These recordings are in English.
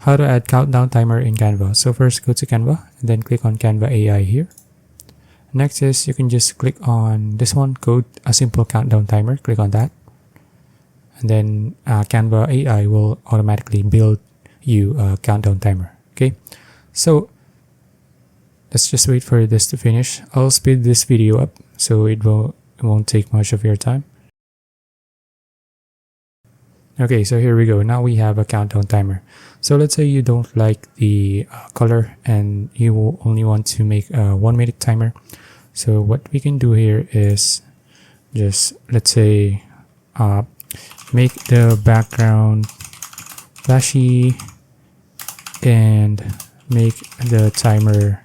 how to add countdown timer in Canva. So first go to Canva and then click on Canva AI here. Next is you can just click on this one, code a simple countdown timer, click on that. And then Canva AI will automatically build you a countdown timer. Okay, so let's just wait for this to finish. I'll speed this video up so it won't take much of your time. Okay, so here we go. Now we have a countdown timer. So let's say you don't like the color and you will only want to make a 1 minute timer. So what we can do here is just, let's say, make the background flashy and make the timer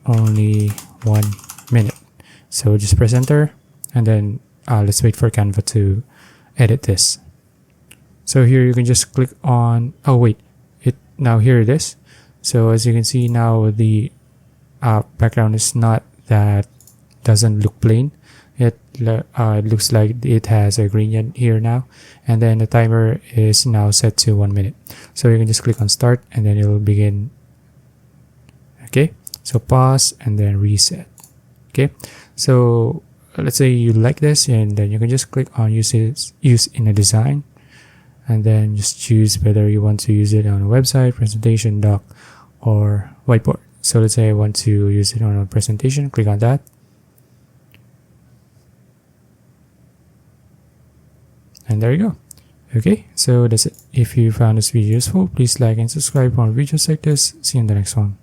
only 1 minute. So just press enter and then let's wait for Canva to edit this. So here you can just click on, oh wait, now here it is. So as you can see now, the background is not that, doesn't look plain. It looks like it has a gradient here now, and then the timer is now set to 1 minute. So you can just click on start and then it will begin. Okay, so pause and then reset. Okay, so let's say you like this, and then you can just click on use in a design, and then just choose whether you want to use it on a website, presentation, doc, or whiteboard. So let's say I want to use it on a presentation, click on that. And there you go. Okay, so that's it. If you found this video useful, please like and subscribe for more videos like this. See you in the next one.